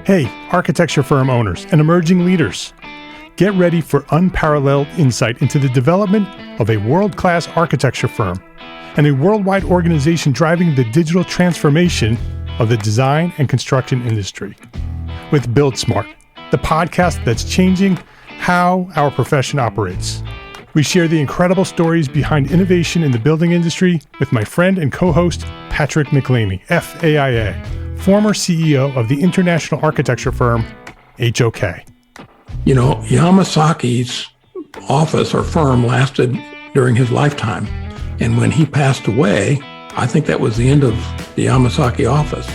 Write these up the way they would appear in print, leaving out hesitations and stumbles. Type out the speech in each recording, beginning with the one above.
Hey, architecture firm owners and emerging leaders. Get ready for unparalleled insight into the development of a world-class architecture firm and a worldwide organization driving the digital transformation of the design and construction industry. With Build Smart, the podcast that's changing how our profession operates. We share the incredible stories behind innovation in the building industry with my friend and co-host, Patrick McLeamy, FAIA, former CEO of the international architecture firm, HOK. You know, Yamasaki's office or firm lasted during his lifetime. And when he passed away, I think that was the end of the Yamasaki office.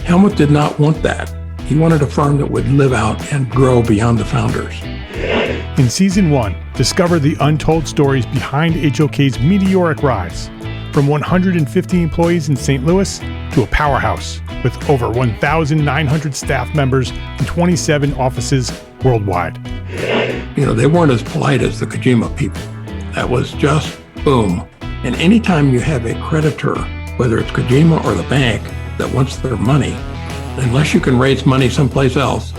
Helmut did not want that. He wanted a firm that would live out and grow beyond the founders. In Season 1, discover the untold stories behind HOK's meteoric rise, from 150 employees in St. Louis to a powerhouse with over 1,900 staff members and 27 offices worldwide. You know, they weren't as polite as the Kojima people. That was just boom. And anytime you have a creditor, whether it's Kojima or the bank, that wants their money, unless you can raise money someplace else,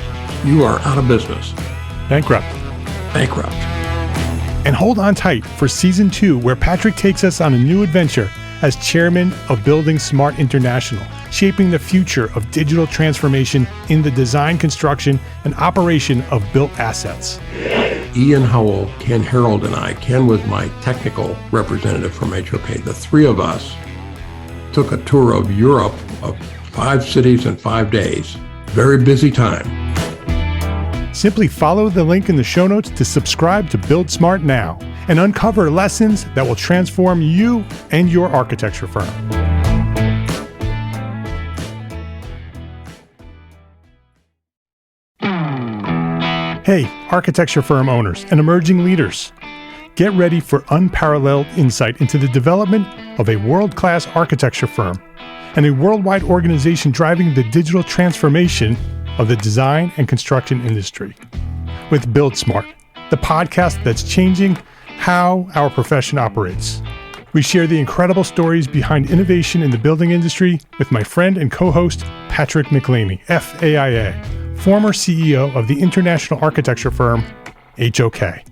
you are out of business. Bankrupt. And hold on tight for Season 2, where Patrick takes us on a new adventure as chairman of Building Smart International, shaping the future of digital transformation in the design, construction, and operation of built assets. Ian Howell, Ken Harold, and I, Ken was my technical representative from HOK. The three of us took a tour of Europe of 5 cities in 5 days. Very busy time. Simply follow the link in the show notes to subscribe to Build Smart now and uncover lessons that will transform you and your architecture firm. Hey, architecture firm owners and emerging leaders. Get ready for unparalleled insight into the development of a world-class architecture firm and a worldwide organization driving the digital transformation of the design and construction industry. With Build Smart, the podcast that's changing how our profession operates. We share the incredible stories behind innovation in the building industry with my friend and co-host, Patrick McLeamy, FAIA, former CEO of the international architecture firm, HOK.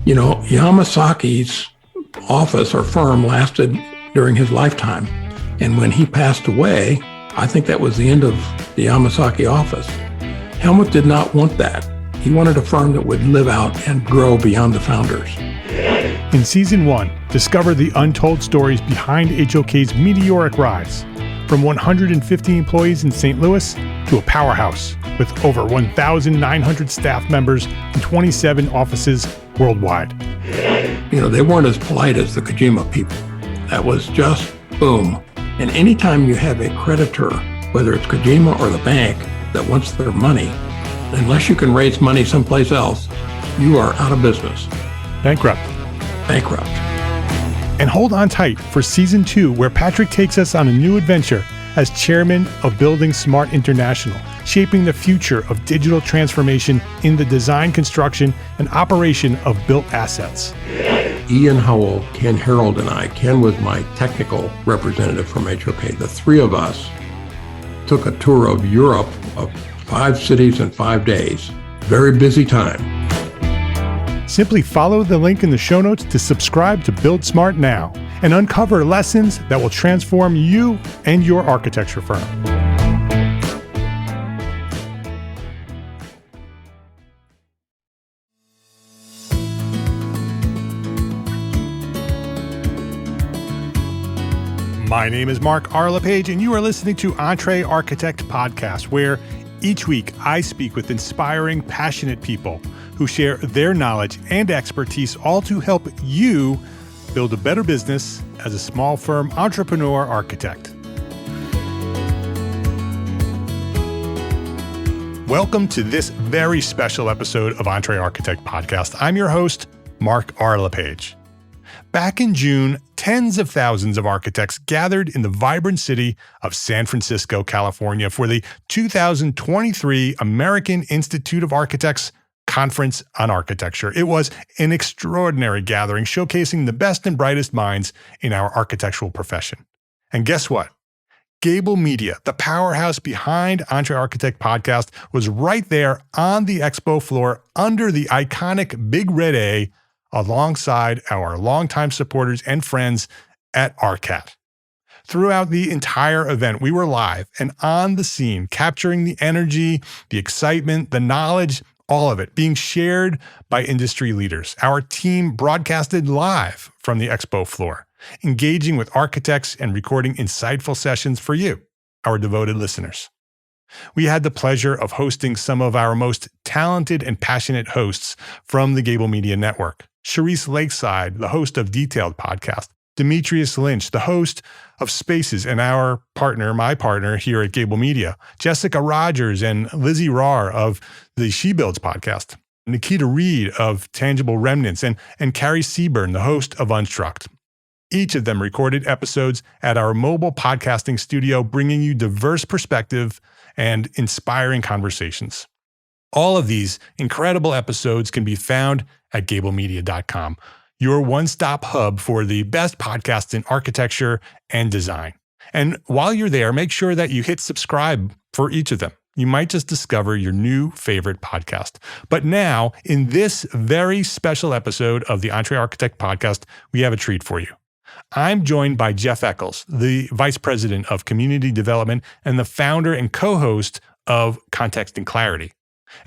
You know, Yamasaki's office or firm lasted during his lifetime. And when he passed away, I think that was the end of the Yamasaki office. Helmut did not want that. He wanted a firm that would live out and grow beyond the founders. In Season 1, discover the untold stories behind HOK's meteoric rise, from 150 employees in St. Louis to a powerhouse with over 1,900 staff members and 27 offices worldwide. You know, they weren't as polite as the Kojima people. That was just boom. And anytime you have a creditor, whether it's Kojima or the bank, that wants their money, unless you can raise money someplace else, you are out of business. Bankrupt. And hold on tight for Season 2, where Patrick takes us on a new adventure as chairman of Building Smart International, shaping the future of digital transformation in the design, construction, and operation of built assets. Ian Howell, Ken Harold, and I, Ken was my technical representative from HOK. The three of us took a tour of Europe of 5 cities in 5 days. Very busy time. Simply follow the link in the show notes to subscribe to Build Smart now and uncover lessons that will transform you and your architecture firm. My name is Mark R. LePage, and you are listening to EntreArchitect Podcast, where each week I speak with inspiring, passionate people who share their knowledge and expertise, all to help you build a better business as a small firm entrepreneur architect. Welcome to this very special episode of EntreArchitect Podcast. I'm your host, Mark R. LePage. Back in June, tens of thousands of architects gathered in the vibrant city of San Francisco, California for the 2023 American Institute of Architects Conference on Architecture. It was an extraordinary gathering showcasing the best and brightest minds in our architectural profession. And guess what? Gable Media, the powerhouse behind EntreArchitect Podcast, was right there on the expo floor under the iconic Big Red A alongside our longtime supporters and friends at ARCAT. Throughout the entire event, we were live and on the scene, capturing the energy, the excitement, the knowledge, all of it being shared by industry leaders. Our team broadcasted live from the expo floor, engaging with architects and recording insightful sessions for you, our devoted listeners. We had the pleasure of hosting some of our most talented and passionate hosts from the Gable Media Network. Charisse Lakeside, the host of Detailed Podcast, Demetrius Lynch, the host of Spaces and my partner here at Gable Media, Jessica Rogers and Lizzie Rahr of the She Builds podcast, Nikita Reed of Tangible Remnants, and Carrie Seaburn, the host of Unstruct. Each of them recorded episodes at our mobile podcasting studio, bringing you diverse perspective and inspiring conversations. All of these incredible episodes can be found at gablemedia.com, your one-stop hub for the best podcasts in architecture and design. And while you're there, make sure that you hit subscribe for each of them. You might just discover your new favorite podcast. But now, in this very special episode of the EntreArchitect Podcast, we have a treat for you. I'm joined by Jeff Echols, the Vice President of Community Development and the founder and co-host of Context and Clarity.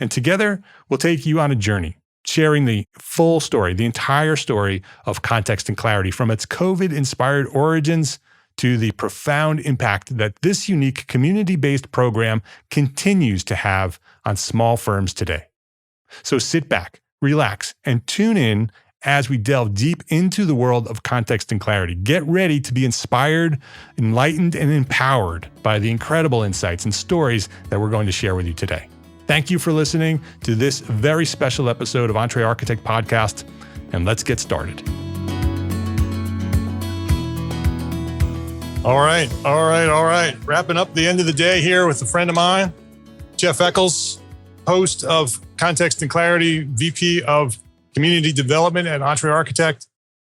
And together, we'll take you on a journey, sharing the full story, the entire story of Context and Clarity, from its COVID-inspired origins to the profound impact that this unique community-based program continues to have on small firms today. So sit back, relax, and tune in as we delve deep into the world of Context and Clarity. Get ready to be inspired, enlightened, and empowered by the incredible insights and stories that we're going to share with you today. Thank you for listening to this very special episode of EntreArchitect Podcast, and let's get started. All right. Wrapping up the end of the day here with a friend of mine, Jeff Echols, host of Context and Clarity, VP of Community Development at EntreArchitect,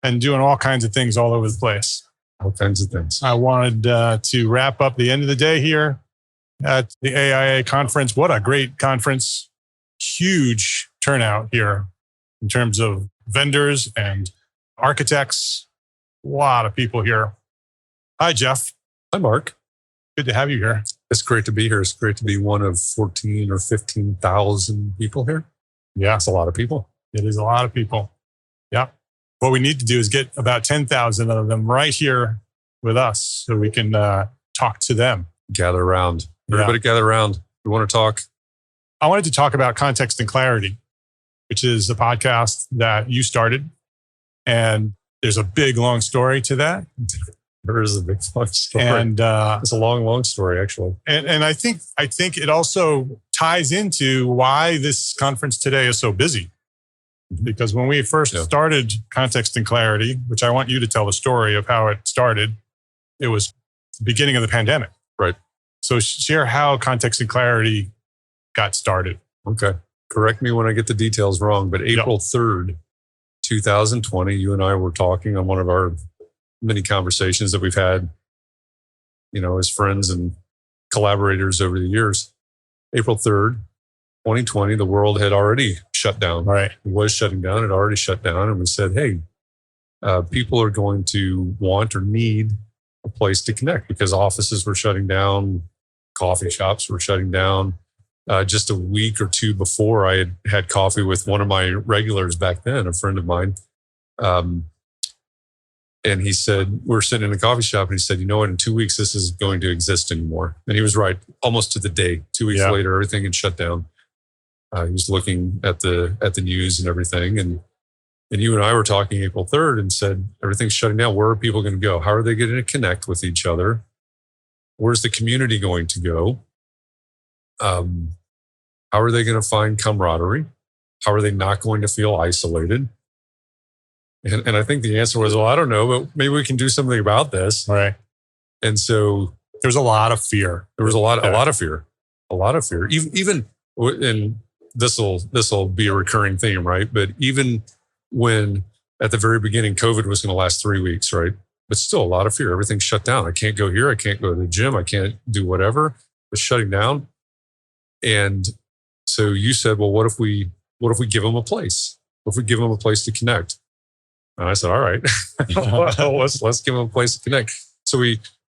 and doing all kinds of things all over the place. All kinds of things. I wanted to wrap up the end of the day here at the AIA conference. What a great conference. Huge turnout here in terms of vendors and architects. A lot of people here. Hi, Jeff. Hi, Mark. Good to have you here. It's great to be here. It's great to be one of 14 or 15,000 people here. Yeah, it's a lot of people. It is a lot of people. Yeah. What we need to do is get about 10,000 of them right here with us so we can talk to them. Gather around. Everybody gather around. We want to talk. I wanted to talk about Context and Clarity, which is a podcast that you started. And there's a big, long story to that. There is a big, long story. And it's a long story, actually. And I think it also ties into why this conference today is so busy. Because when we first started Context and Clarity, which I want you to tell the story of how it started, it was the beginning of the pandemic. Right. So share how Context and Clarity got started. Okay. Correct me when I get the details wrong, but April 3rd, 2020, you and I were talking on one of our many conversations that we've had, as friends and collaborators over the years. April 3rd, 2020, the world had already shut down. Right. It was shutting down. It already shut down. And we said, hey, people are going to want or need a place to connect because offices were shutting down, coffee shops were shutting down. Just a week or two before, I had coffee with one of my regulars back then, a friend of mine. And he said, we're sitting in a coffee shop, and he said, you know what, in 2 weeks, this isn't going to exist anymore. And he was right, almost to the day. 2 weeks later, everything had shut down. He was looking at the news and everything. And you and I were talking April 3rd and said, everything's shutting down. Where are people going to go? How are they going to connect with each other? Where's the community going to go? How are they going to find camaraderie? How are they not going to feel isolated? And I think the answer was, well, I don't know, but maybe we can do something about this. Right. And so there's a lot of fear. There was a lot of fear. Even, and this will be a recurring theme, right? But even when at the very beginning, COVID was going to last 3 weeks, right? but still a lot of fear. Everything's shut down. I can't go here. I can't go to the gym. I can't do whatever. It's shutting down. And so you said, well, what if we give them a place? What if we give them a place to connect? And I said, all right, well, let's give them a place to connect. So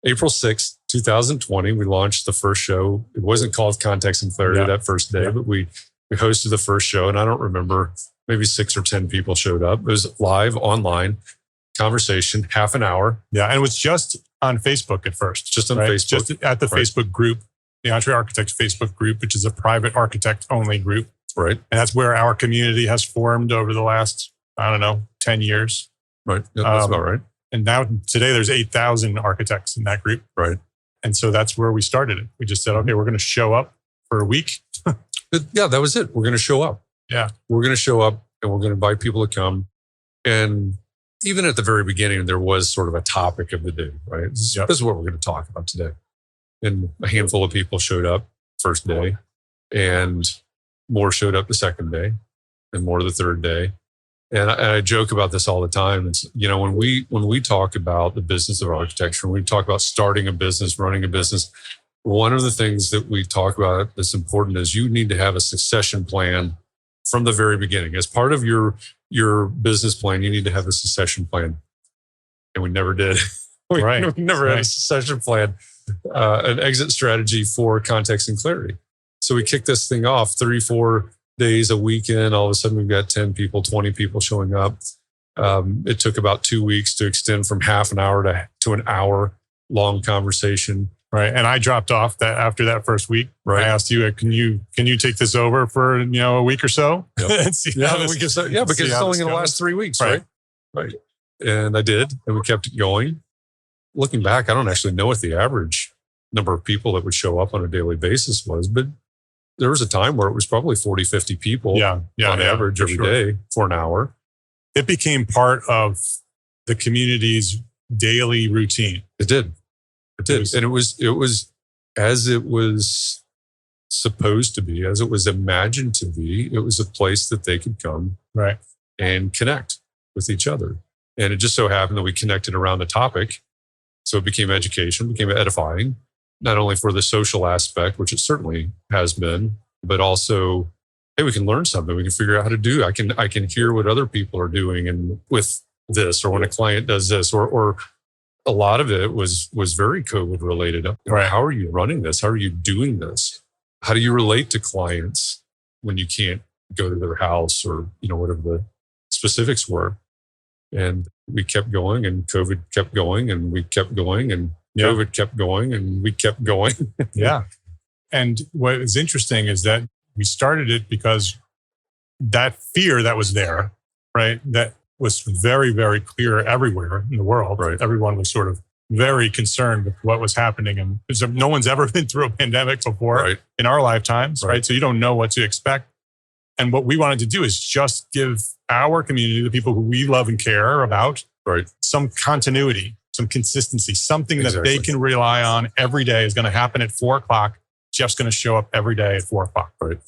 April 6th, 2020, we launched the first show. It wasn't called Context and Clarity that first day, but we hosted the first show. And I don't remember, maybe 6 or 10 people showed up. It was live online conversation, half an hour. Yeah. And it was just on Facebook at first. Just on Facebook. Just at the Facebook group, the EntreArchitect Facebook group, which is a private architect only group. Right. And that's where our community has formed over the last, 10 years. Right. Yeah, that's about right. And now today there's 8,000 architects in that group. Right. And so that's where we started it. We just said, okay, we're going to show up for a week. Yeah, that was it. We're going to show up. Yeah. We're going to show up and we're going to invite people to come. And even at the very beginning, there was sort of a topic of the day, right? This is what we're going to talk about today. And a handful of people showed up first day, and more showed up the second day, and more the third day. And I joke about this all the time. It's, when we talk about the business of architecture, when we talk about starting a business, running a business, one of the things that we talk about that's important is you need to have a succession plan from the very beginning. As part of your business plan, you need to have a succession plan. And we never did. We never had a succession plan, an exit strategy for Context and Clarity. So we kicked this thing off 3-4 days a weekend. All of a sudden we've got 10 people, 20 people showing up. It took about 2 weeks to extend from half an hour to an hour long conversation. Right. And I dropped off that after that first week. Right. I asked you, can you take this over for, a week or so? Yep. because it's only in the last 3 weeks. Right. And I did. And we kept it going. Looking back, I don't actually know what the average number of people that would show up on a daily basis was, but there was a time where it was probably 40, 50 people on average every day for an hour. It became part of the community's daily routine. It did. And it was as it was supposed to be, as it was imagined to be. It was a place that they could come and connect with each other. And it just so happened that we connected around the topic. So it became education, became edifying, not only for the social aspect, which it certainly has been, but also, hey, we can learn something. We can figure out how to do. I can hear what other people are doing and with this, or when a client does this, or a lot of it was very COVID related. How are you running this? How are you doing this? How do you relate to clients when you can't go to their house, or whatever the specifics were? And we kept going, and COVID kept going, and we kept going, and COVID kept going, and we kept going. Yeah. And what is interesting is that we started it because that fear that was there, right? That was very, very clear everywhere in the world. Right. Everyone was sort of very concerned with what was happening. And no one's ever been through a pandemic before in our lifetimes, right? So you don't know what to expect. And what we wanted to do is just give our community, the people who we love and care about, some continuity, some consistency, something that they can rely on every day is going to happen at 4:00. Jeff's going to show up every day at 4:00. Right.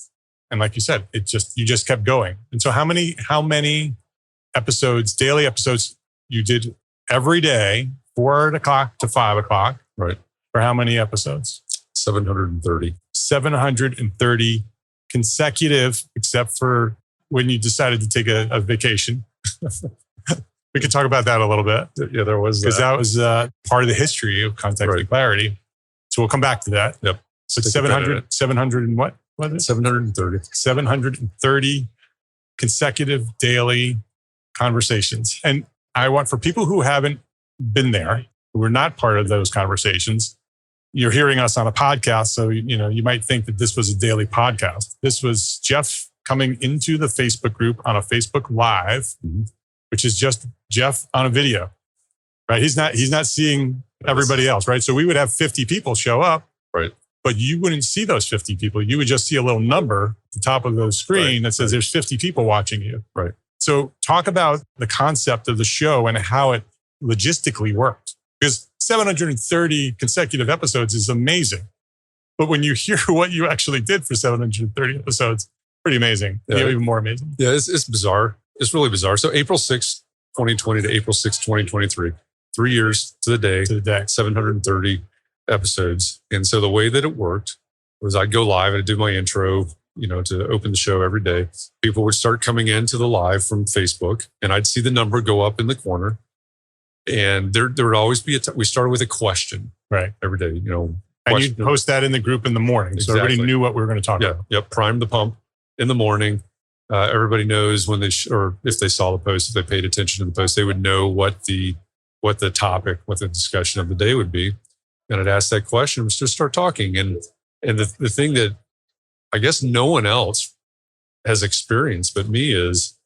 And like you said, you just kept going. And so how many episodes, daily episodes you did every day, 4:00 to 5:00? Right. For how many episodes? 730. 730 consecutive, except for when you decided to take a vacation. We could talk about that a little bit. Yeah, there was because that was part of the history of Context and Clarity. So we'll come back to that. Yep. So 700 and what was it? 730. 730 consecutive daily conversations. And I want, for people who haven't been there, who are not part of those conversations, you're hearing us on a podcast. So, you might think that this was a daily podcast. This was Jeff coming into the Facebook group on a Facebook Live, which is just Jeff on a video, right? He's not seeing everybody else, right? So we would have 50 people show up, right? But you wouldn't see those 50 people. You would just see a little number at the top of the screen that says there's 50 people watching you. Right. So talk about the concept of the show and how it logistically worked. Because 730 consecutive episodes is amazing. But when you hear what you actually did for 730 episodes, pretty amazing. Yeah. Even more amazing. Yeah, it's bizarre. It's really bizarre. So April 6th, 2020 to April 6th, 2023, 3 years to the day, 730 episodes. And so the way that it worked was I'd go live, I'd do my intro, to open the show every day. People would start coming into the live from Facebook, and I'd see the number go up in the corner. And there would always be we started with a question, right, every day. And you'd post that in the group in the morning, exactly. So everybody knew what we were going to talk about. Yep, prime the pump in the morning. Everybody knows when or if they saw the post, if they paid attention to the post, they would know what the topic, what the discussion of the day would be. And I'd ask that question, was just start talking. And the thing that I guess no one else has experienced but me is,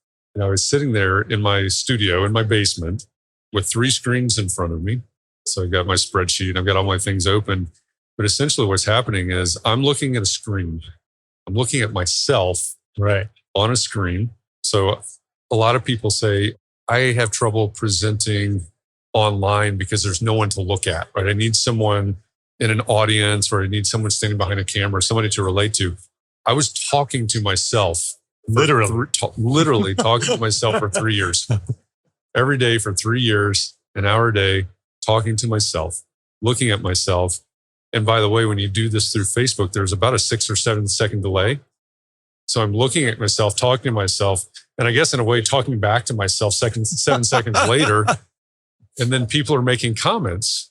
I was sitting there in my studio in my basement with 3 screens in front of me. So I got my spreadsheet, I've got all my things open. But essentially what's happening is I'm looking at a screen. I'm looking at myself on a screen. So a lot of people say, I have trouble presenting online because there's no one to look at, right? I need someone in an audience, or I need someone standing behind a camera, somebody to relate to. I was talking to myself. Literally talking to myself for 3 years. Every day for 3 years, an hour a day, talking to myself, looking at myself. And by the way, when you do this through Facebook, there's about a 6 or 7 second delay. So I'm looking at myself, talking to myself, and I guess in a way, talking back to myself 7 seconds later. And then people are making comments.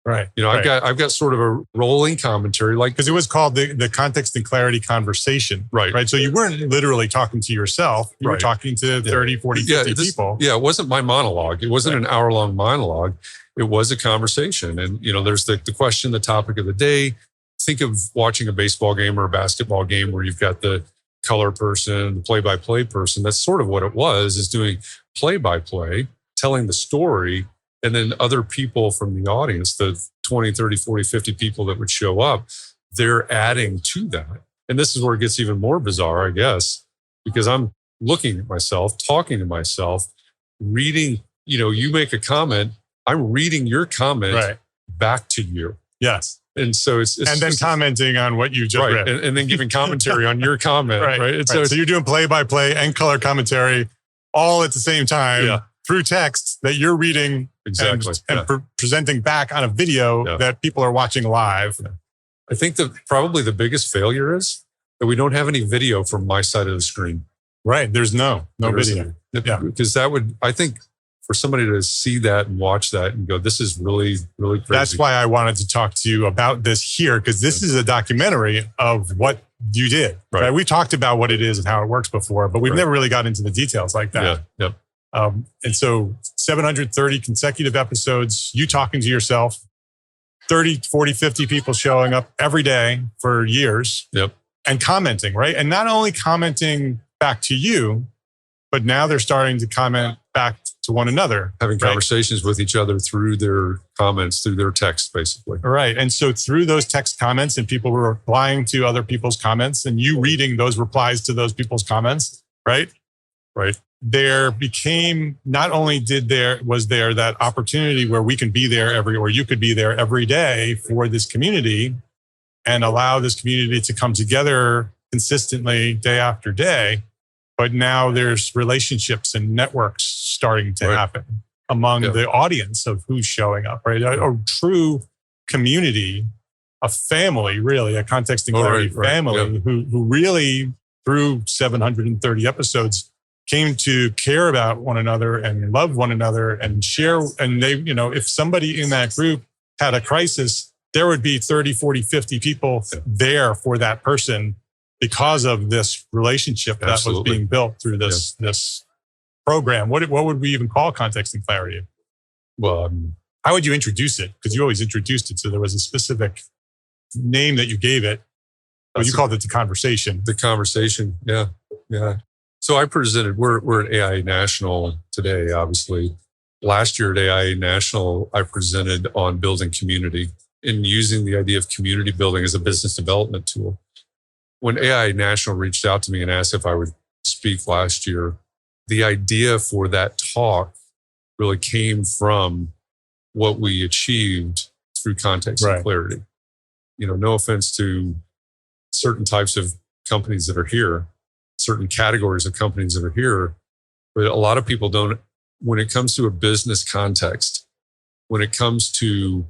Right. I've got sort of a rolling commentary, because it was called the context and clarity conversation. Right. So you weren't literally talking to yourself. You were talking to 30, 40, 50 people. Yeah. It wasn't my monologue. It wasn't an hour-long monologue. It was a conversation. And, there's the question, the topic of the day. Think of watching a baseball game or a basketball game where you've got the color person, the play-by-play person. That's sort of what it was, is doing play-by-play, telling the story. And then other people from the audience, the 20, 30, 40, 50 people that would show up, they're adding to that. And this is where it gets even more bizarre, I guess, because I'm looking at myself, talking to myself, reading, you make a comment, I'm reading your comment back to you. Yes. And so it's and then commenting on what you just read. And then giving commentary on your comment. Right. So you're doing play-by-play and color commentary all at the same time through text that you're reading. Exactly. And presenting back on a video that people are watching live. Yeah. I think that probably the biggest failure is that we don't have any video from my side of the screen. Right. There's no video. Yeah. Because that would, I think, for somebody to see that and watch that and go, this is really, really crazy. That's why I wanted to talk to you about this here, because this is a documentary of what you did. Right. We talked about what it is and how it works before, but we've never really got into the details like that. Yeah. Yep. And so 730 consecutive episodes, you talking to yourself, 30, 40, 50 people showing up every day for years and commenting, right? And not only commenting back to you, but now they're starting to comment back to one another. Having conversations with each other through their comments, through their text, basically. Right. And so through those text comments, and people were replying to other people's comments, and you reading those replies to those people's comments, right? There became, not only was there that opportunity where we can be there or you could be there every day for this community and allow this community to come together consistently day after day. But now there's relationships and networks starting to happen among the audience of who's showing up, right? A true community, a family, really, a context and clarity family who really, through 730 episodes, came to care about one another and love one another and share. And they, if somebody in that group had a crisis, there would be 30, 40, 50 people there for that person because of this relationship that was being built through this program. What would we even call context and clarity? Well, how would you introduce it? Because you always introduced it. So there was a specific name that you gave it. But you called it the conversation. The conversation. Yeah. So I presented, we're at AI National today, obviously. Last year at AI National, I presented on building community and using the idea of community building as a business development tool. When AI National reached out to me and asked if I would speak last year, the idea for that talk really came from what we achieved through context and clarity. No offense to certain types of companies that are here, certain categories of companies that are here, but a lot of people don't, when it comes to a business context, when it comes to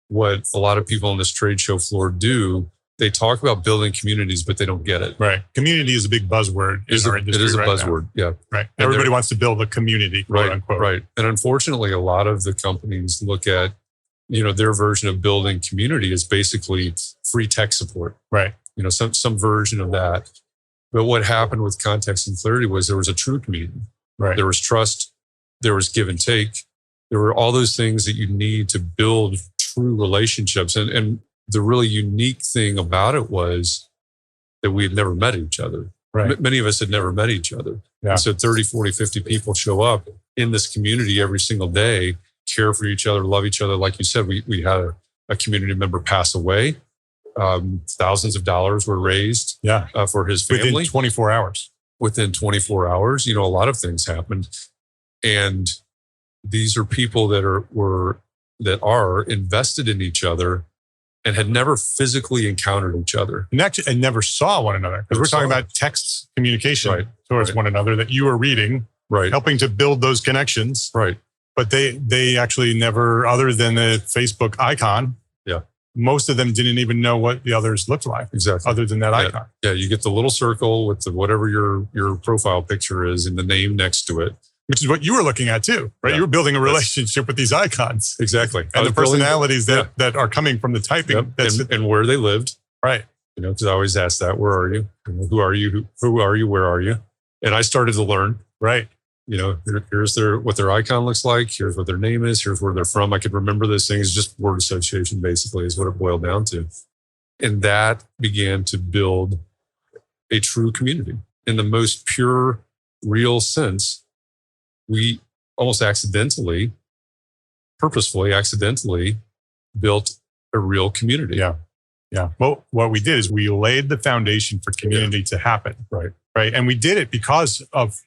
what a lot of people on this trade show floor do, they talk about building communities, but they don't get it. Right. Community is a big buzzword in our industry. It is a right buzzword. now. Yeah. Right. Everybody wants to build a community, quote unquote. Right. And unfortunately, a lot of the companies look at, their version of building community is basically free tech support. Right. Some version of that. But what happened with Context and Clarity was there was a true community. Right. There was trust. There was give and take. There were all those things that you need to build true relationships. And the really unique thing about it was that we had never met each other. Right. Many of us had never met each other. Yeah. And so 30, 40, 50 people show up in this community every single day, care for each other, love each other. Like you said, we had a community member pass away. Thousands of dollars were raised for his family. Within 24 hours. Within 24 hours, a lot of things happened. And these are people that are invested in each other and had never physically encountered each other. And never saw one another. Because we're talking about text communication towards one another that you were reading, helping to build those connections. Right. But they actually never, other than the Facebook icon, most of them didn't even know what the others looked like. Exactly. Other than that icon. Yeah, you get the little circle with whatever your profile picture is and the name next to it. Which is what you were looking at too, right? Yeah. You were building a relationship with these icons. Exactly. And the personalities that are coming from the typing. Yep. And where they lived. Right. Because I always ask that, where are you? Who are you? Who are you? Where are you? And I started to learn. Right. Here's what their icon looks like. Here's what their name is. Here's where they're from. I could remember those things. Just word association basically is what it boiled down to. And that began to build a true community in the most pure, real sense. We almost purposefully accidentally built a real community. Yeah. Yeah. Well, what we did is we laid the foundation for community to happen. Right. Right. And we did it because of,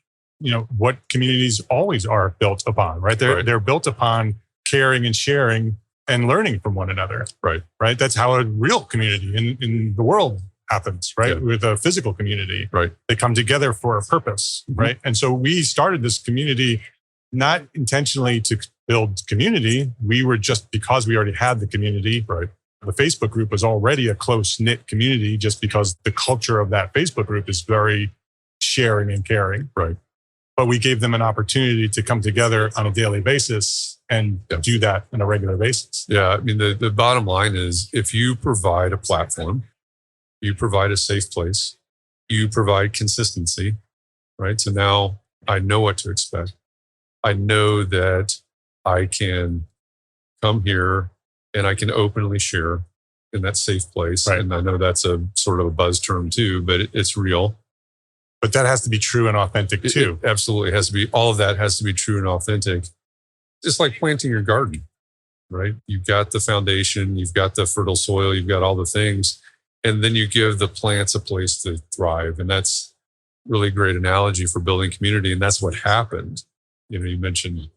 what communities always are built upon, right? They're built upon caring and sharing and learning from one another. Right. Right. That's how a real community in the world happens, right? Yeah. With a physical community. Right. They come together for a purpose. Mm-hmm. Right. And so we started this community not intentionally to build community. We were just because we already had the community. Right. The Facebook group was already a close-knit community just because the culture of that Facebook group is very sharing and caring. Right. But we gave them an opportunity to come together on a daily basis and do that on a regular basis. Yeah. I mean, the bottom line is if you provide a platform, you provide a safe place, you provide consistency, right? So now I know what to expect. I know that I can come here and I can openly share in that safe place. Right. And I know that's a sort of a buzz term too, but it's real. But that has to be true and authentic too. It absolutely has to be. All of that has to be true and authentic. Just like planting your garden, right? You've got the foundation, you've got the fertile soil, you've got all the things. And then you give the plants a place to thrive. And that's really a great analogy for building community. And that's what happened. You mentioned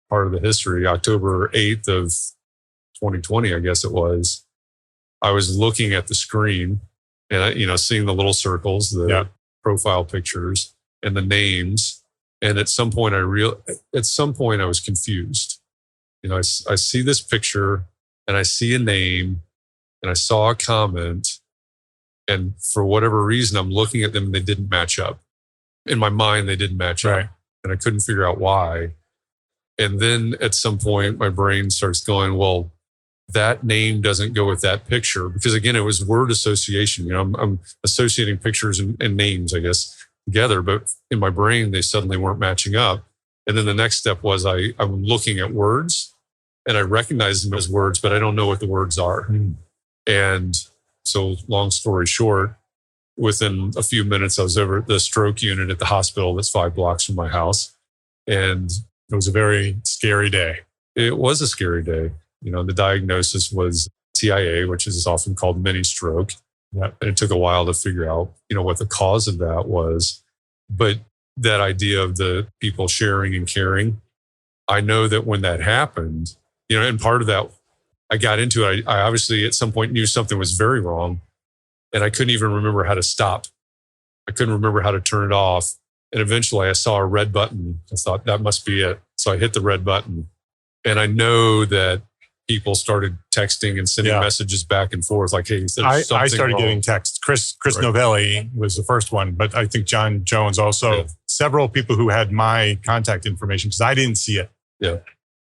part of the history, October 8th of 2020, I guess it was. I was looking at the screen and, seeing the little circles, the profile pictures and the names. And at some point I was confused. I see this picture and I see a name and I saw a comment. And for whatever reason, I'm looking at them and they didn't match up. In my mind, they didn't match up. And I couldn't figure out why. And then at some point, my brain starts going, well, that name doesn't go with that picture. Because again, it was word association. I'm associating pictures and names, I guess, together. But in my brain, they suddenly weren't matching up. And then the next step was I'm looking at words and I recognize them as words, but I don't know what the words are. And so long story short, within a few minutes, I was over at the stroke unit at the hospital that's 5 blocks from my house. And it was a very scary day. It was a scary day. The diagnosis was TIA, which is often called mini stroke. Yeah. And it took a while to figure out, what the cause of that was. But that idea of the people sharing and caring, I know that when that happened, and part of that, I got into it. I obviously at some point knew something was very wrong. And I couldn't even remember how to stop. I couldn't remember how to turn it off. And eventually I saw a red button. I thought that must be it. So I hit the red button. And I know that people started texting and sending messages back and forth like, hey, I started getting texts. Chris Novelli was the first one, but I think John Jones also, several people who had my contact information because I didn't see it. Yeah.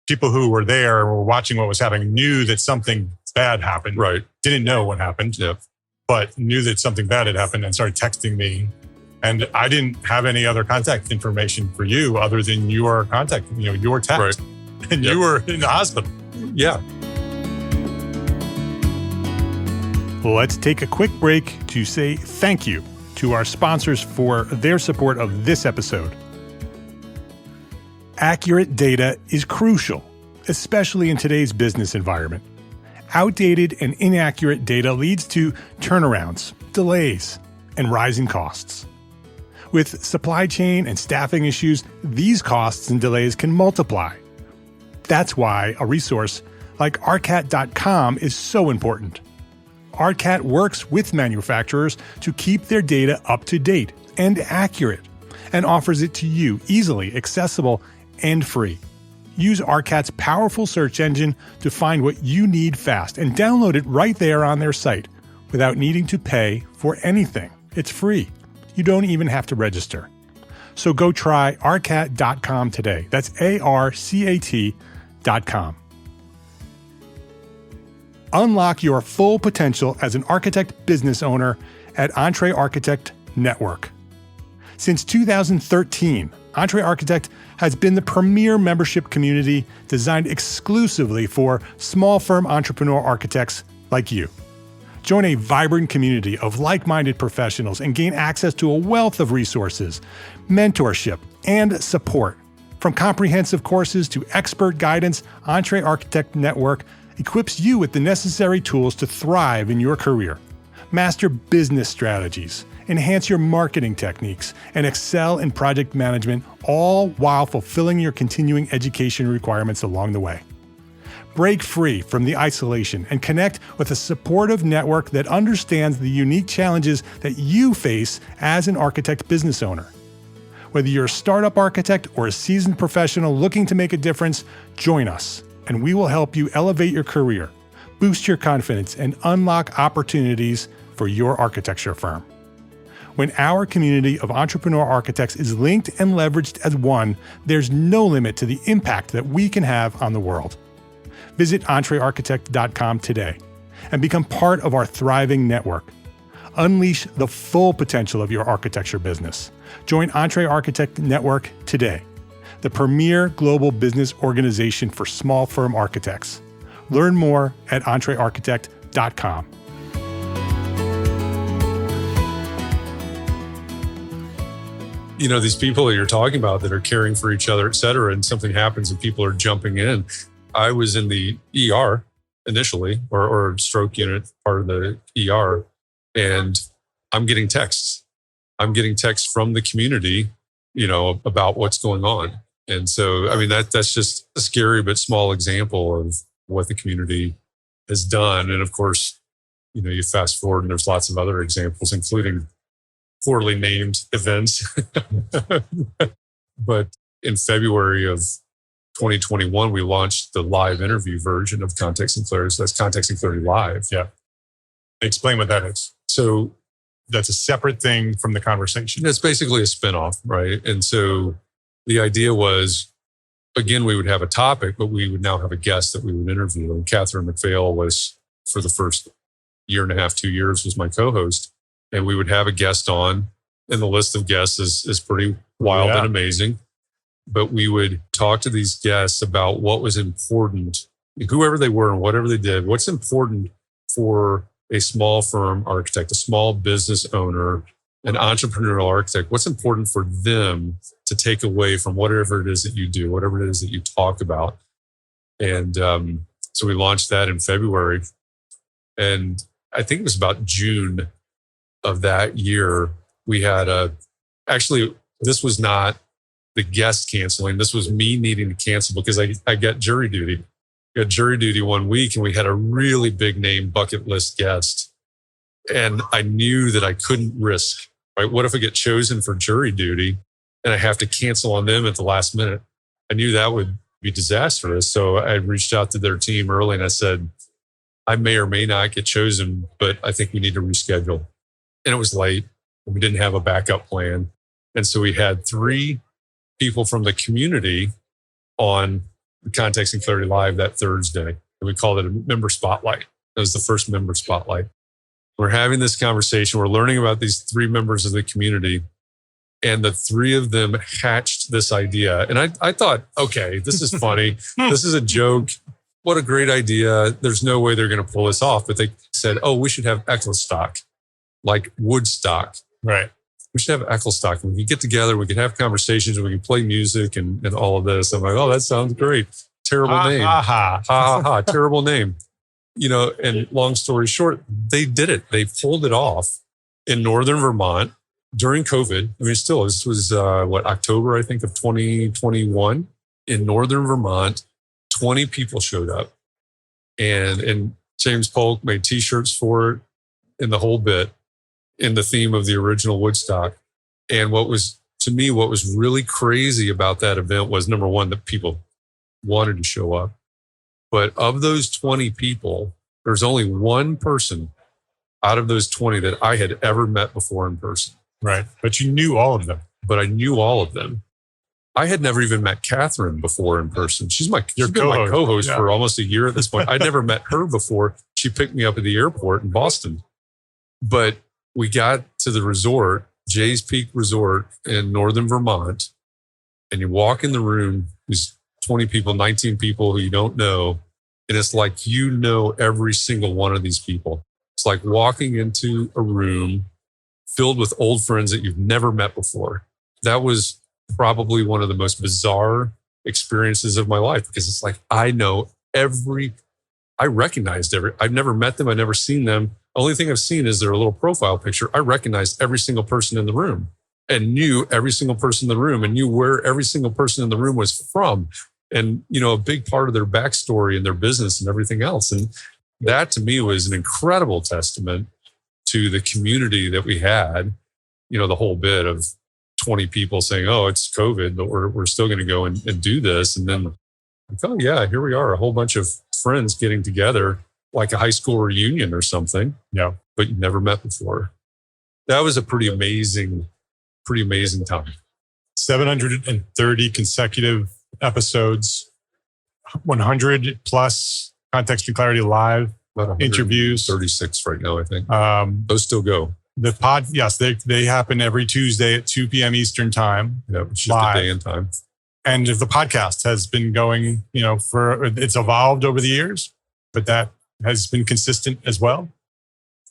People who were there or were watching what was happening knew that something bad happened. Right. Didn't know what happened, but knew that something bad had happened and started texting me. And I didn't have any other contact information for you other than your contact, your text. Right. And you were in the hospital. Yeah. Let's take a quick break to say thank you to our sponsors for their support of this episode. Accurate data is crucial, especially in today's business environment. Outdated and inaccurate data leads to turnarounds, delays, and rising costs. With supply chain and staffing issues, these costs and delays can multiply. That's why a resource like ARCAT.com is so important. ARCAT works with manufacturers to keep their data up to date and accurate, and offers it to you easily, accessible, and free. Use ARCAT's powerful search engine to find what you need fast and download it right there on their site without needing to pay for anything. It's free. You don't even have to register. So go try arcat.com today. That's ARCAT.com. Unlock your full potential as an architect business owner at EntreArchitect Network. Since 2013, EntreArchitect has been the premier membership community designed exclusively for small firm entrepreneur architects like you. Join a vibrant community of like-minded professionals and gain access to a wealth of resources, mentorship, and support. From comprehensive courses to expert guidance, EntreArchitect Network equips you with the necessary tools to thrive in your career. Master business strategies, enhance your marketing techniques, and excel in project management, all while fulfilling your continuing education requirements along the way. Break free from the isolation and connect with a supportive network that understands the unique challenges that you face as an architect business owner. Whether you're a startup architect or a seasoned professional looking to make a difference, join us, and we will help you elevate your career, boost your confidence, and unlock opportunities for your architecture firm. When our community of entrepreneur architects is linked and leveraged as one, there's no limit to the impact that we can have on the world. Visit EntreArchitect.com today and become part of our thriving network. Unleash the full potential of your architecture business. Join EntreArchitect Network today, the premier global business organization for small firm architects. Learn more at EntreArchitect.com. These people that you're talking about that are caring for each other, et cetera, and something happens and people are jumping in. I was in the ER initially, or stroke unit, part of the ER, and I'm getting texts. I'm getting texts from the community, about what's going on. And so, that's just a scary but small example of what the community has done. And of course, you fast forward and there's lots of other examples, including poorly named events. But in February of 2021, we launched the live interview version of Context and Clarity. So that's Context and Clarity Live. Yeah. Explain what that is. So that's a separate thing from the conversation. It's basically a spinoff, right? And so the idea was, again, we would have a topic, but we would now have a guest that we would interview. And Catherine McPhail was, for the first year and a half, 2 years, was my co-host. And we would have a guest on, and the list of guests is pretty wild and amazing. But we would talk to these guests about what was important, whoever they were and whatever they did, what's important for a small firm architect, a small business owner, an entrepreneurial architect. What's important for them to take away from whatever it is that you do, whatever it is that you talk about. And so we launched that in February. And I think it was about June of that year, we had actually, this was not the guest canceling. This was me needing to cancel because I got jury duty. I got jury duty one week and we had a really big name bucket list guest. And I knew that I couldn't risk, right? What if I get chosen for jury duty and I have to cancel on them at the last minute? I knew that would be disastrous. So I reached out to their team early and I said, I may or may not get chosen, but I think we need to reschedule. And it was late. We didn't have a backup plan. And so we had 3 people from the community on the Context and Clarity Live that Thursday. And we called it a member spotlight. That was the first member spotlight. We're having this conversation. We're learning about these 3 members of the community. And the 3 of them hatched this idea. And I thought, okay, this is funny. This is a joke. What a great idea. There's no way they're going to pull this off. But they said, oh, we should have Ecclestock, like Woodstock. Right. We should have Ecclestock. We can get together. We can have conversations. We can play music and all of this. I'm like, oh, that sounds great. Terrible name. Ha ha ha. Terrible name. And long story short, they did it. They pulled it off in northern Vermont during COVID. I mean, still, this was October, I think, of 2021 in northern Vermont. 20 people showed up, and James Polk made T-shirts for it, and the whole bit in the theme of the original Woodstock. And what was really crazy about that event was, number one, that people wanted to show up. But of those 20 people, there's only one person out of those 20 that I had ever met before in person. Right. But you knew all of them. But I knew all of them. I had never even met Catherine before in person. She's been my co-host for almost a year at this point. I'd never met her before. She picked me up at the airport in Boston. But we got to the resort, Jay's Peak Resort in northern Vermont, and you walk in the room, there's 20 people, 19 people who you don't know, and it's like you know every single one of these people. It's like walking into a room filled with old friends that you've never met before. That was probably one of the most bizarre experiences of my life, because it's like I recognized I've never met them, I've never seen them. Only thing I've seen is their little profile picture. I recognized every single person in the room and knew every single person in the room and knew where every single person in the room was from. And, a big part of their backstory and their business and everything else. And that to me was an incredible testament to the community that we had, the whole bit of 20 people saying, oh, it's COVID, but we're still going to go and do this. And then, oh yeah, here we are, a whole bunch of friends getting together like a high school reunion or something. Yeah. But you never met before. That was a pretty amazing time. 730 consecutive episodes, 100 plus Context and Clarity Live interviews. 36 right now, I think. Those still go. The pod, yes, they happen every Tuesday at 2 p.m. Eastern time. Yeah, it's just a day and time. And the podcast has been going, it's evolved over the years, but that has been consistent as well.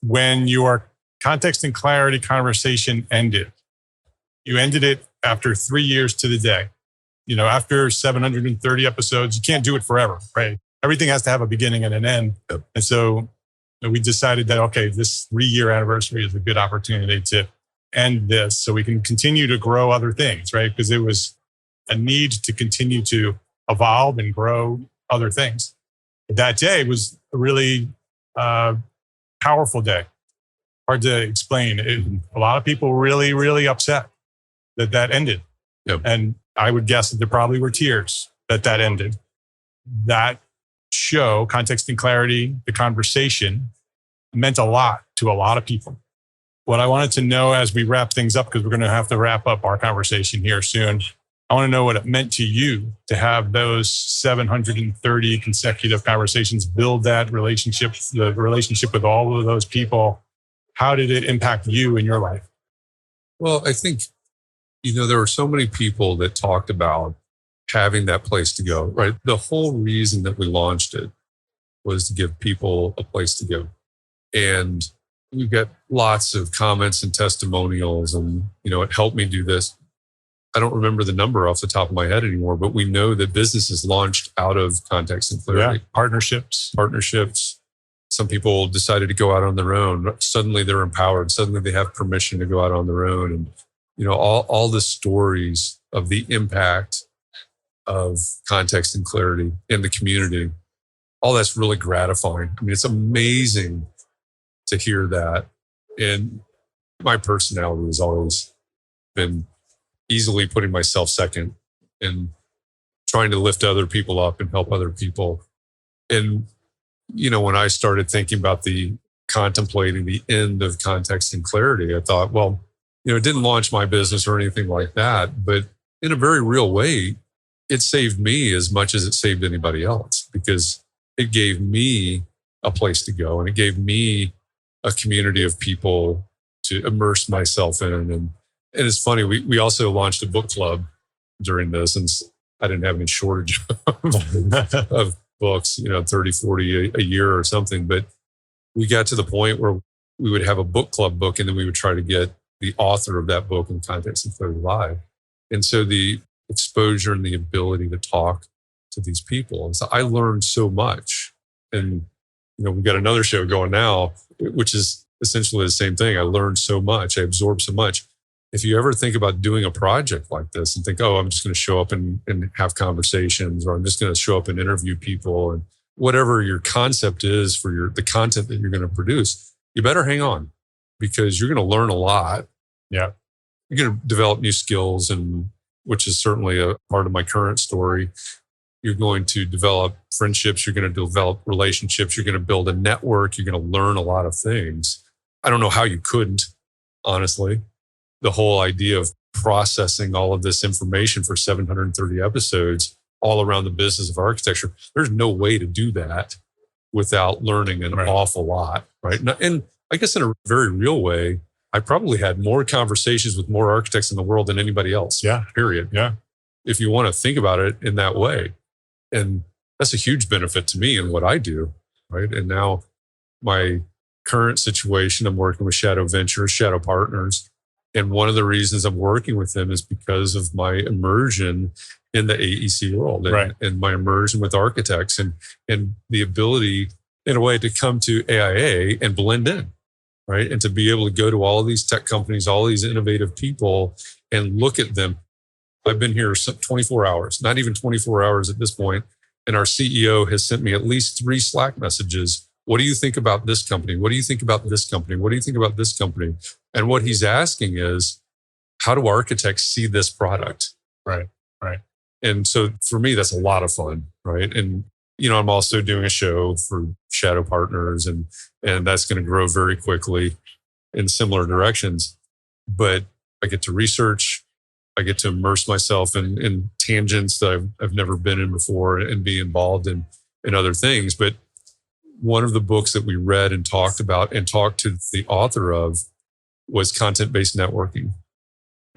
When your Context and Clarity conversation ended, you ended it after 3 years to the day. After 730 episodes, you can't do it forever, right? Everything has to have a beginning and an end. Yep. And so we decided that, okay, this 3-year anniversary is a good opportunity to end this so we can continue to grow other things, right? Because it was a need to continue to evolve and grow other things. That day was a really powerful day. Hard to explain. A lot of people were really, really upset that ended. Yep. And I would guess that there probably were tears that ended. That show, Context and Clarity, the conversation, meant a lot to a lot of people. What I wanted to know as we wrap things up, because we're going to have to wrap up our conversation here soon, I want to know what it meant to you to have those 730 consecutive conversations, build that relationship, the relationship with all of those people. How did it impact you in your life? Well, I think, there were so many people that talked about having that place to go, right? The whole reason that we launched it was to give people a place to go. And we've got lots of comments and testimonials and, it helped me do this. I don't remember the number off the top of my head anymore, but we know that businesses launched out of Context and Clarity. Yeah, partnerships. Some people decided to go out on their own. Suddenly they're empowered. Suddenly they have permission to go out on their own. And, all the stories of the impact of Context and Clarity in the community, all that's really gratifying. I mean, it's amazing to hear that. And my personality has always been easily putting myself second and trying to lift other people up and help other people. And, when I started thinking about contemplating the end of context and clarity, I thought, well, it didn't launch my business or anything like that, but in a very real way, it saved me as much as it saved anybody else, because it gave me a place to go and it gave me a community of people to immerse myself in. And it's funny, we also launched a book club during this, and I didn't have any shortage of books, 30, 40 a year or something. But we got to the point where we would have a book club book, and then we would try to get the author of that book in Context and Clarity Live. And so the exposure and the ability to talk to these people. And so I learned so much. And, we've got another show going now, which is essentially the same thing. I learned so much. I absorbed so much. If you ever think about doing a project like this and think, oh, I'm just going to show up and have conversations, or I'm just going to show up and interview people, and whatever your concept is for the content that you're going to produce, you better hang on, because you're going to learn a lot. Yeah. You're going to develop new skills, and which is certainly a part of my current story. You're going to develop friendships. You're going to develop relationships. You're going to build a network. You're going to learn a lot of things. I don't know how you couldn't, honestly. The whole idea of processing all of this information for 730 episodes all around the business of architecture, there's no way to do that without learning an awful lot, right? And I guess in a very real way, I probably had more conversations with more architects in the world than anybody else. Yeah. Period. Yeah. If you want to think about it in that way. And that's a huge benefit to me in what I do, right? And now my current situation, I'm working with Shadow Ventures, Shadow Partners. And one of the reasons I'm working with them is because of my immersion in the AEC world and my immersion with architects and the ability, in a way, to come to AIA and blend in, right? And to be able to go to all of these tech companies, all these innovative people, and look at them. I've been here 24 hours, not even 24 hours at this point, and our CEO has sent me at least 3 Slack messages. What do you think about this company? What do you think about this company? What do you think about this company? And what he's asking is, how do architects see this product? Right. And so for me, that's a lot of fun, right? And, I'm also doing a show for Shadow Partners, and that's going to grow very quickly in similar directions. But I get to research, I get to immerse myself in tangents that I've never been in before, and be involved in other things. But one of the books that we read and talked about and talked to the author of was Content-Based Networking.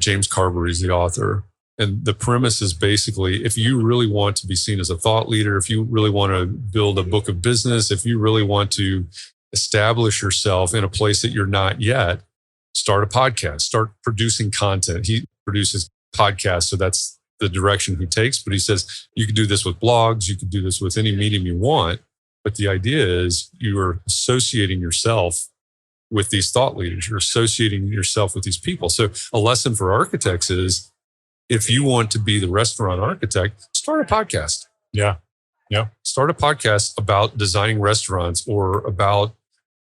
James Carberry is the author. And the premise is basically, if you really want to be seen as a thought leader, if you really want to build a book of business, if you really want to establish yourself in a place that you're not yet, start a podcast, start producing content. He produces podcasts, so that's the direction he takes. But he says, you can do this with blogs, you can do this with any medium you want. But the idea is you are associating yourself with these thought leaders. You're associating yourself with these people. So a lesson for architects is, if you want to be the restaurant architect, start a podcast. Yeah. Start a podcast about designing restaurants, or about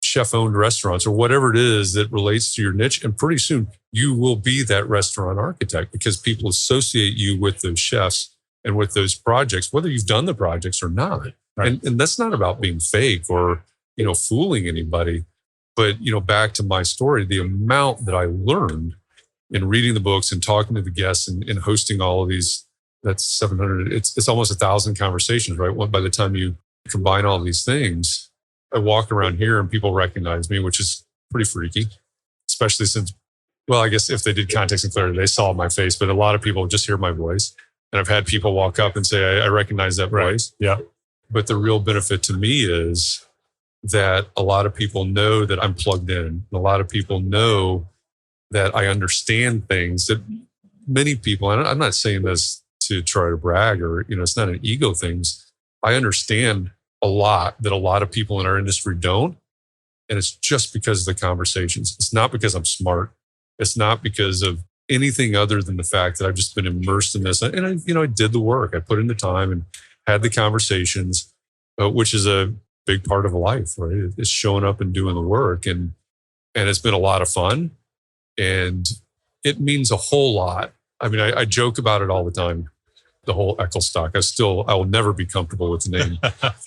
chef-owned restaurants, or whatever it is that relates to your niche. And pretty soon you will be that restaurant architect, because people associate you with those chefs and with those projects, whether you've done the projects or not. Right. And that's not about being fake or, fooling anybody. But, back to my story, the amount that I learned in reading the books and talking to the guests and hosting all of these, that's 700, it's almost 1,000 conversations, right? By the time you combine all these things, I walk around here and people recognize me, which is pretty freaky, especially since, well, I guess if they did Context and Clarity, they saw my face, but a lot of people just hear my voice. And I've had people walk up and say, I recognize that voice. Yeah. But the real benefit to me is that a lot of people know that I'm plugged in. A lot of people know that I understand things that many people, and I'm not saying this to try to brag or, it's not an ego thing. I understand a lot that a lot of people in our industry don't. And it's just because of the conversations. It's not because I'm smart. It's not because of anything other than the fact that I've just been immersed in this. And I did the work. I put in the time and had the conversations, which is a big part of life, right? It's showing up and doing the work. And it's been a lot of fun. And it means a whole lot. I mean, I joke about it all the time. the whole Echols stock. I will never be comfortable with the name,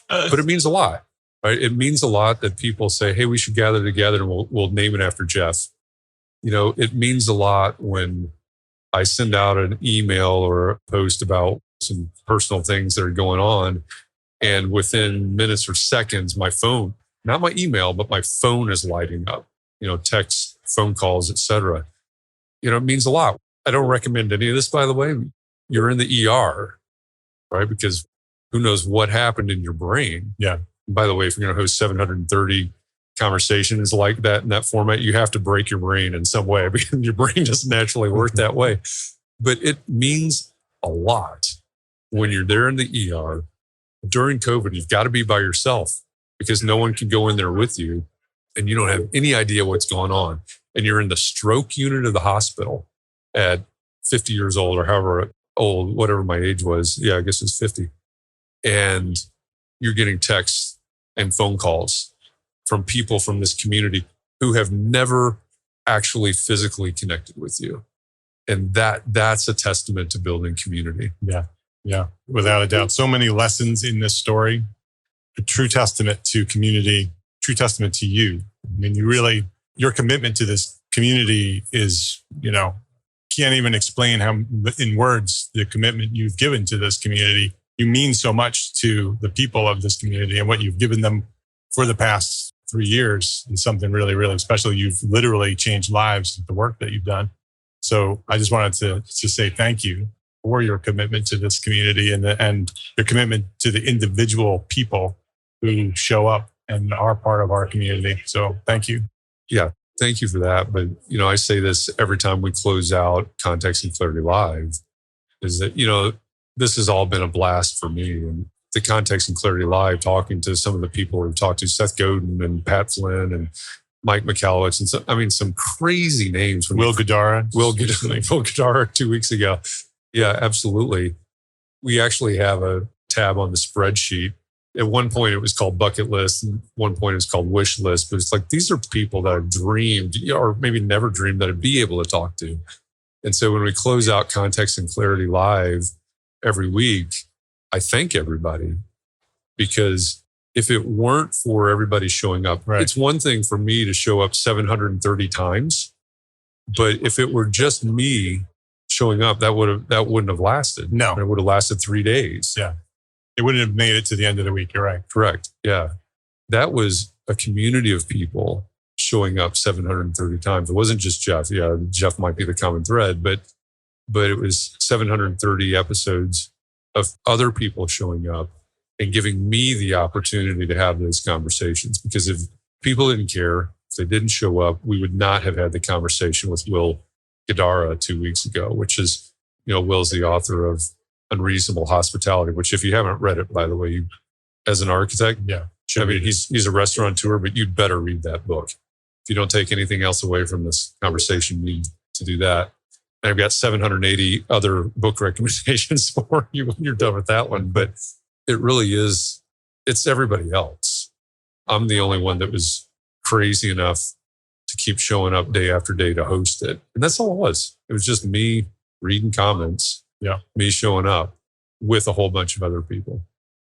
but it means a lot, right? It means a lot that people say, hey, we should gather together and we'll name it after Jeff. It means a lot when I send out an email or a post about some personal things that are going on. And within minutes or seconds, my phone, not my email, but my phone is lighting up, texts, phone calls, etc. It means a lot. I don't recommend any of this, by the way. You're in the ER, right? Because who knows what happened in your brain. Yeah. And by the way, if you're going to host 730 conversations like that in that format, you have to break your brain in some way because your brain doesn't naturally work that way. But it means a lot when you're there in the ER. During COVID, you've got to be by yourself because no one can go in there with you and you don't have any idea what's going on. And you're in the stroke unit of the hospital at 50 years old or however old, whatever my age was. Yeah, I guess it's 50. And you're getting texts and phone calls from people from this community who have never actually physically connected with you. And that's a testament to building community. Yeah, without a doubt. So many lessons in this story. A true testament to community, true testament to you. I mean, your commitment to this community is, can't even explain how in words the commitment you've given to this community. You mean so much to the people of this community, and what you've given them for the past 3 years is something really, really special. You've literally changed lives with the work that you've done. So I just wanted to say thank you for your commitment to this community and your commitment to the individual people who show up and are part of our community. So thank you. Yeah, thank you for that. But, I say this every time we close out Context and Clarity Live, is that, this has all been a blast for me. And the Context and Clarity Live, talking to some of the people we've talked to, Seth Godin and Pat Flynn and Mike McAlowitz, and some crazy names. Will Gadara 2 weeks ago. Yeah, absolutely. We actually have a tab on the spreadsheet. At one point, it was called bucket list. And one point, it was called wish list. But it's like, these are people that I've dreamed, or maybe never dreamed that I'd be able to talk to. And so when we close out Context and Clarity Live every week, I thank everybody, because if it weren't for everybody showing up, right. It's one thing for me to show up 730 times. But if it were just me showing up, that wouldn't have lasted. No. It would have lasted 3 days. Yeah. It wouldn't have made it to the end of the week. You're right. Correct. Yeah. That was a community of people showing up 730 times. It wasn't just Jeff. Yeah, Jeff might be the common thread, but it was 730 episodes of other people showing up and giving me the opportunity to have those conversations. Because if people didn't care, if they didn't show up, we would not have had the conversation with Will Gadara 2 weeks ago, which is, Will's the author of Unreasonable Hospitality, which, if you haven't read it, by the way, as an architect, he's a restaurateur, but you'd better read that book. If you don't take anything else away from this conversation, you need to do that. And I've got 780 other book recommendations for you when you're done with that one. But it really is, it's everybody else. I'm the only one that was crazy enough to keep showing up day after day to host it. And that's all it was. It was just me reading comments, me showing up with a whole bunch of other people.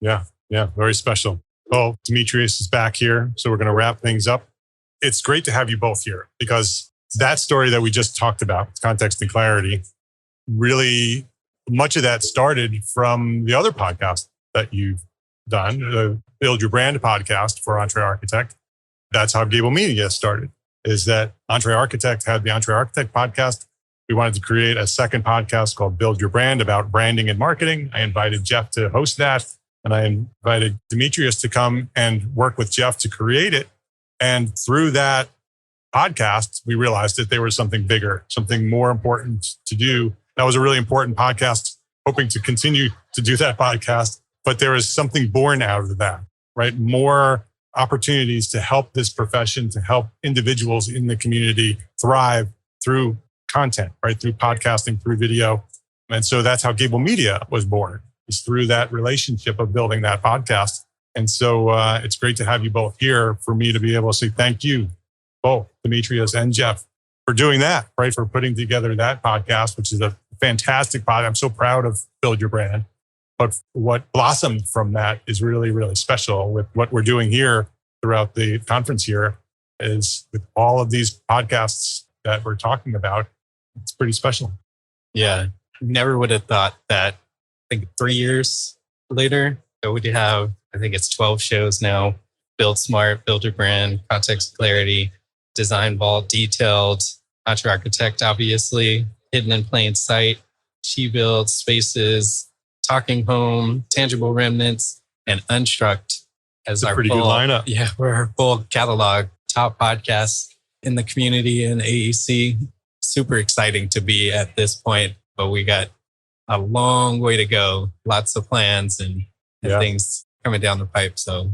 Yeah. Very special. Well, Demetrius is back here, so we're going to wrap things up. It's great to have you both here, because that story that we just talked about, Context and Clarity, really much of that started from the other podcast that you've done, the Build Your Brand podcast for EntreArchitect. That's how Gable Media started, is that EntreArchitect had the EntreArchitect podcast. We wanted to create a second podcast called Build Your Brand, about branding and marketing. I invited Jeff to host that, and I invited Demetrius to come and work with Jeff to create it. And through that podcast, we realized that there was something bigger, something more important to do. That was a really important podcast, hoping to continue to do that podcast. But there was something born out of that, right? More opportunities to help this profession, to help individuals in the community thrive through content, right? Through podcasting, through video. And so that's how Gable Media was born, is through that relationship of building that podcast. And so it's great to have you both here, for me to be able to say thank you, both Demetrius and Jeff, for doing that, right? For putting together that podcast, which is a fantastic product. I'm so proud of Build Your Brand. But what blossomed from that is really, really special with what we're doing here throughout the conference here is with all of these podcasts that we're talking about. It's pretty special. Yeah. Never would have thought that, I think 3 years later, that we'd have, I think it's 12 shows now. Build Smart, Build Your Brand, Context Clarity, Design Vault, Detailed, EntreArchitect, obviously, Hidden in Plain Sight, She Builds, Spaces, Talking Home, Tangible Remnants, and Unstruct as our pretty full, good lineup. Yeah, we're our full catalog, top podcasts in the community in AEC. Super exciting to be at this point, but we got a long way to go. Lots of plans and things coming down the pipe. So,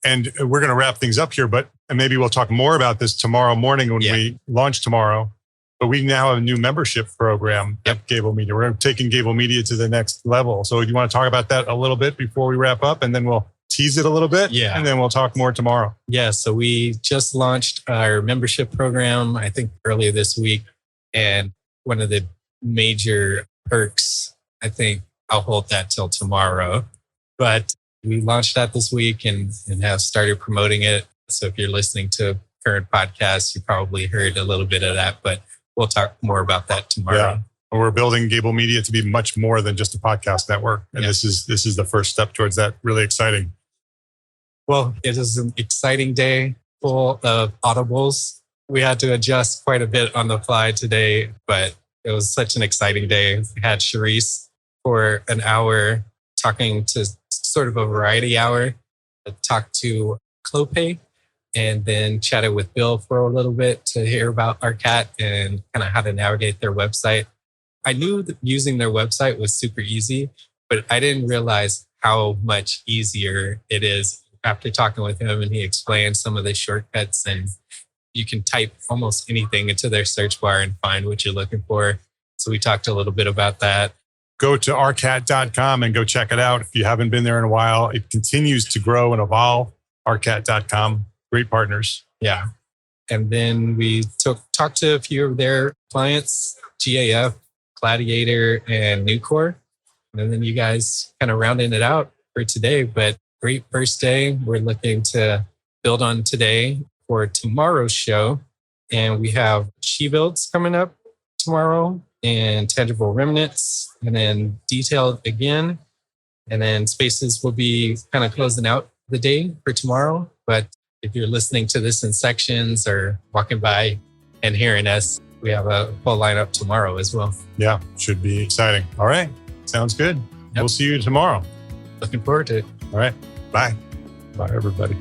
and we're going to wrap things up here, but maybe we'll talk more about this tomorrow morning when we launch tomorrow. But we now have a new membership program at Gable Media. We're taking Gable Media to the next level. So do you want to talk about that a little bit before we wrap up? And then we'll tease it a little bit. Yeah. And then we'll talk more tomorrow. Yeah. So we just launched our membership program, I think earlier this week. And one of the major perks, I think I'll hold that till tomorrow. But we launched that this week and have started promoting it. So if you're listening to current podcasts, you probably heard a little bit of that, but we'll talk more about that tomorrow. Yeah. We're building Gable Media to be much more than just a podcast network. And this is the first step towards that. Really exciting. Well, it is an exciting day full of audibles. We had to adjust quite a bit on the fly today, but it was such an exciting day. We had Charisse for an hour talking to sort of a variety hour, talked to Clopay, and then chatted with Bill for a little bit to hear about ARCAT and kind of how to navigate their website. I knew that using their website was super easy, but I didn't realize how much easier it is after talking with him, and he explained some of the shortcuts, and you can type almost anything into their search bar and find what you're looking for. So we talked a little bit about that. Go to arcat.com and go check it out. If you haven't been there in a while, it continues to grow and evolve. arcat.com. Great partners. Yeah. And then we talked to a few of their clients, GAF, Gladiator, and Nucor. And then you guys kind of rounding it out for today. But great first day. We're looking to build on today for tomorrow's show. And we have She Builds coming up tomorrow and Tangible Remnants and then Detailed again. And then Spaces will be kind of closing out the day for tomorrow. But if you're listening to this in sections or walking by and hearing us, we have a full lineup tomorrow as well. Yeah, should be exciting. All right. Sounds good. Yep. We'll see you tomorrow. Looking forward to it. All right. Bye. Bye, everybody.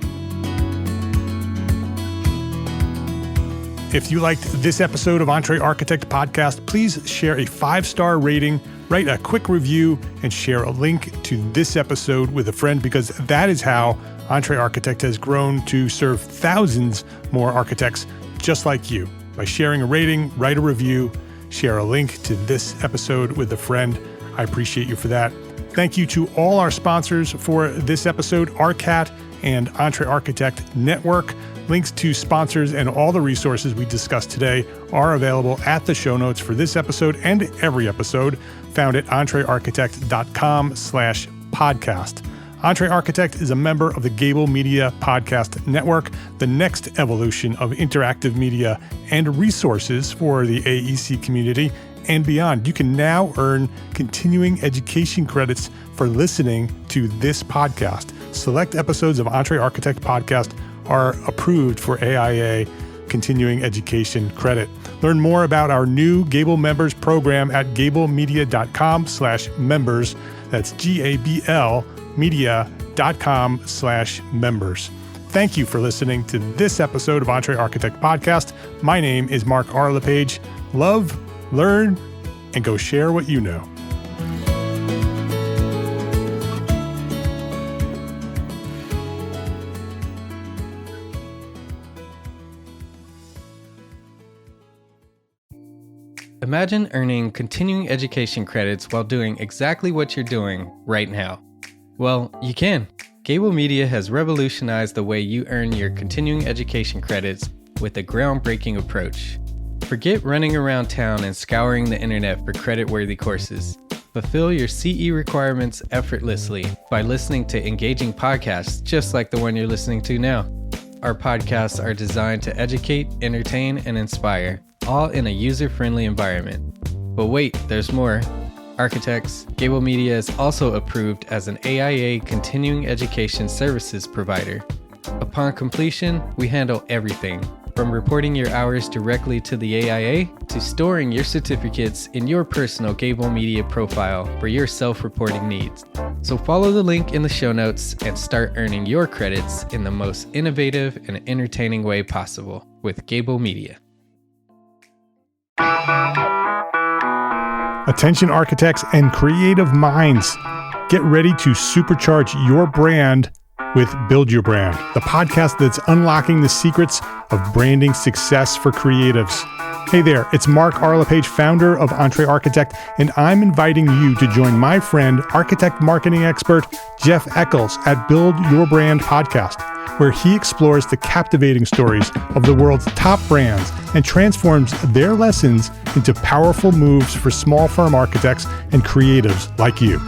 If you liked this episode of EntreArchitect Podcast, please share a 5-star rating, write a quick review, and share a link to this episode with a friend, because that is how EntreArchitect has grown to serve thousands more architects just like you. By sharing a rating, write a review, share a link to this episode with a friend. I appreciate you for that. Thank you to all our sponsors for this episode, ARCAT and EntreArchitect Network. Links to sponsors and all the resources we discussed today are available at the show notes for this episode and every episode, found at entrearchitect.com/podcast. EntreArchitect is a member of the Gable Media Podcast Network, the next evolution of interactive media and resources for the AEC community and beyond. You can now earn continuing education credits for listening to this podcast. Select episodes of EntreArchitect Podcast are approved for AIA continuing education credit. Learn more about our new Gable Members program at gablemedia.com/members. That's GABL media.com/members. Thank you for listening to this episode of EntreArchitect Podcast. My name is Mark R. LePage. Love, learn, and go share what you know. Imagine earning continuing education credits while doing exactly what you're doing right now. Well, you can. Gable Media has revolutionized the way you earn your continuing education credits with a groundbreaking approach. For forget running around town and scouring the internet for credit-worthy courses. Fulfill your CE requirements effortlessly by listening to engaging podcasts just like the one you're listening to now. Our podcasts are designed to educate, entertain, and inspire, all in a user-friendly environment. But wait, there's more. Architects, Gable Media is also approved as an AIA continuing education services provider. Upon completion, we handle everything, from reporting your hours directly to the AIA to storing your certificates in your personal Gable Media profile for your self-reporting needs. So follow the link in the show notes and start earning your credits in the most innovative and entertaining way possible with Gable Media. Attention architects and creative minds, get ready to supercharge your brand with Build Your Brand, the podcast that's unlocking the secrets of branding success for creatives. Hey there, it's Mark R. LePage, founder of EntreArchitect, and I'm inviting you to join my friend, architect marketing expert Jeff Echols at Build Your Brand Podcast, where he explores the captivating stories of the world's top brands and transforms their lessons into powerful moves for small firm architects and creatives like you.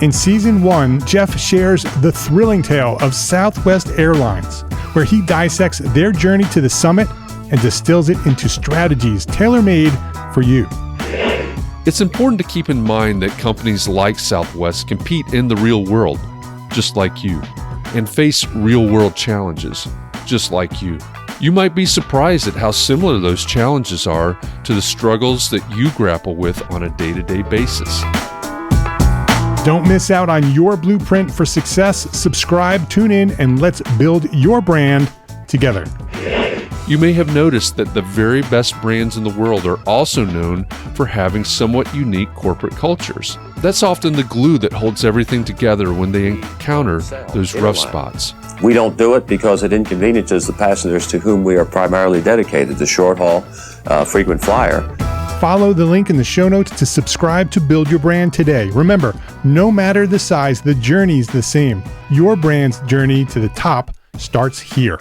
In Season 1, Jeff shares the thrilling tale of Southwest Airlines, where he dissects their journey to the summit and distills it into strategies tailor-made for you. It's important to keep in mind that companies like Southwest compete in the real world, just like you, and face real-world challenges, just like you. You might be surprised at how similar those challenges are to the struggles that you grapple with on a day-to-day basis. Don't miss out on your blueprint for success. Subscribe, tune in, and let's build your brand together. You may have noticed that the very best brands in the world are also known for having somewhat unique corporate cultures. That's often the glue that holds everything together when they encounter those rough spots. We don't do it because it inconveniences the passengers to whom we are primarily dedicated, the short haul, frequent flyer. Follow the link in the show notes to subscribe to Build Your Brand today. Remember, no matter the size, the journey's the same. Your brand's journey to the top starts here.